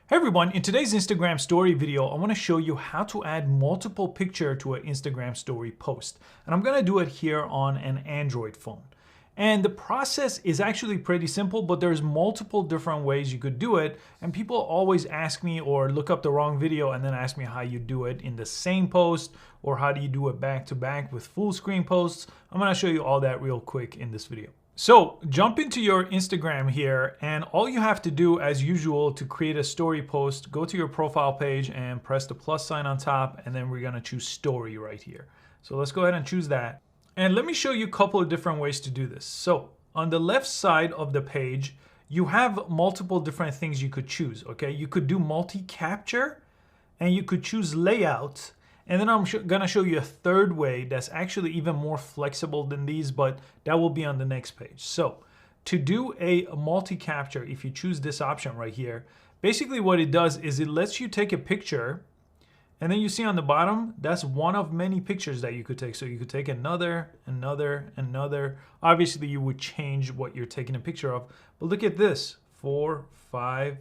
Hey everyone, in today's Instagram story video, I want to show you how to add multiple pictures to an Instagram story post. And I'm going to do it here on an Android phone. And the process is actually pretty simple, but there's multiple different ways you could do it. And people always ask me or look up the wrong video and then ask me how you do it in the same post or how do you do it back to back with full screen posts. I'm going to show you all that real quick in this video. So jump into your Instagram here, and all you have to do as usual to create a story post, go to your profile page and press the plus sign on top, and then we're gonna choose story right here. So let's go ahead and choose that. And let me show you a couple of different ways to do this. So on the left side of the page, you have multiple different things you could choose, okay? You could do multi-capture and you could choose layout. And then I'm gonna show you a third way that's actually even more flexible than these, but that will be on the next page. So to do a multi-capture, if you choose this option right here, basically what it does is it lets you take a picture, and then you see on the bottom, that's one of many pictures that you could take. So you could take another. Obviously you would change what you're taking a picture of, but look at this, 4, 5,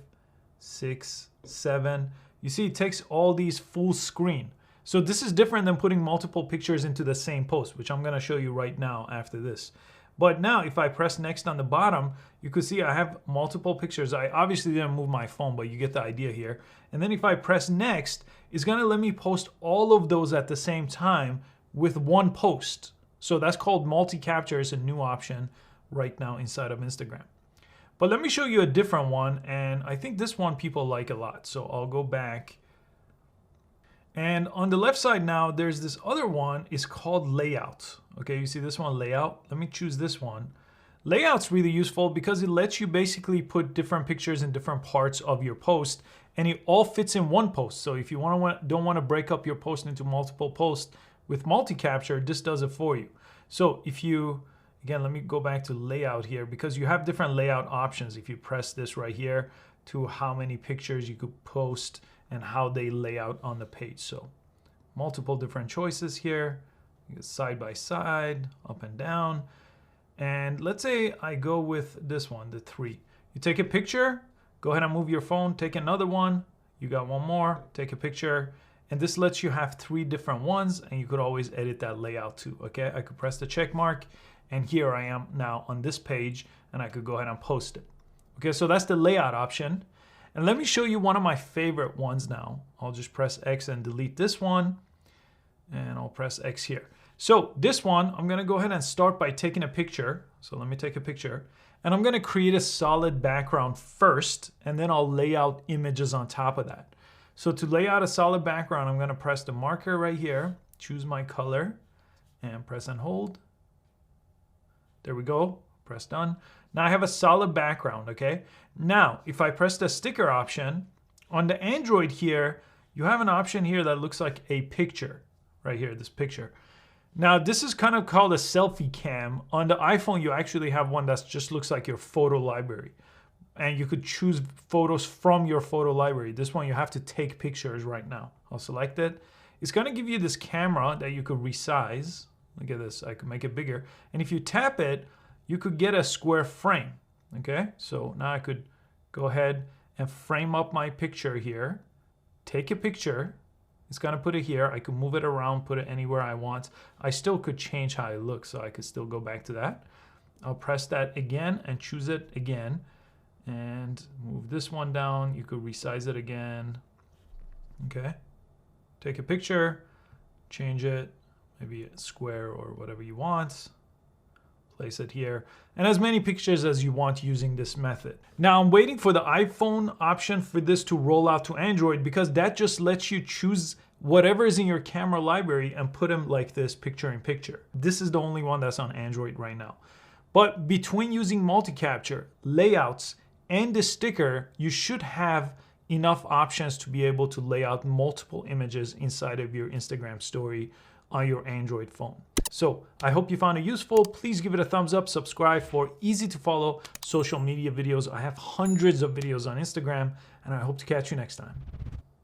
6, 7. You see it takes all these full screen. So this is different than putting multiple pictures into the same post, which I'm gonna show you right now after this. But now if I press next on the bottom, you could see I have multiple pictures. I obviously didn't move my phone, but you get the idea here. And then if I press next, it's gonna let me post all of those at the same time with one post. So that's called multi-capture. It's a new option right now inside of Instagram. But let me show you a different one, and I think this one people like a lot. So I'll go back. And on the left side now, there's this other one. It's called layout. Okay, you see this one, layout. Let me choose this one. Layout's really useful because it lets you basically put different pictures in different parts of your post, and it all fits in one post. So if you don't want to break up your post into multiple posts with multi-capture, this does it for you. So if you, again, let me go back to layout here, because you have different layout options. If you press this right here to how many pictures you could post and how they lay out on the page. So multiple different choices here, side by side, up and down. And let's say I go with this one, the 3. You take a picture, go ahead and move your phone, take another one, you got one more, take a picture, and this lets you have 3 different ones, and you could always edit that layout too, okay? I could press the check mark, and here I am now on this page, and I could go ahead and post it. Okay, so that's the layout option. And let me show you one of my favorite ones now. I'll just press X and delete this one, and I'll press X here. So this one, I'm gonna go ahead and start by taking a picture. So let me take a picture, and I'm gonna create a solid background first, and then I'll lay out images on top of that. So to lay out a solid background, I'm gonna press the marker right here, choose my color, and press and hold. There we go, press done. Now I have a solid background, okay? Now, if I press the sticker option, on the Android here, you have an option here that looks like a picture, right here, this picture. Now, this is kind of called a selfie cam. On the iPhone, you actually have one that just looks like your photo library. And you could choose photos from your photo library. This one, you have to take pictures right now. I'll select it. It's gonna give you this camera that you could resize. Look at this, I could make it bigger. And if you tap it, you could get a square frame, okay? So now I could go ahead and frame up my picture here, take a picture, it's gonna put it here, I could move it around, put it anywhere I want. I still could change how it looks, so I could still go back to that. I'll press that again and choose it again, and move this one down, you could resize it again, okay? Take a picture, change it, maybe a square or whatever you want. Place it here, and as many pictures as you want using this method. Now I'm waiting for the iPhone option for this to roll out to Android, because that just lets you choose whatever is in your camera library and put them like this, picture in picture. This is the only one that's on Android right now. But between using multi-capture, layouts, and the sticker, you should have enough options to be able to lay out multiple images inside of your Instagram story on your Android phone. So I hope you found it useful. Please give it a thumbs up, subscribe for easy to follow social media videos. I have hundreds of videos on Instagram, and I hope to catch you next time.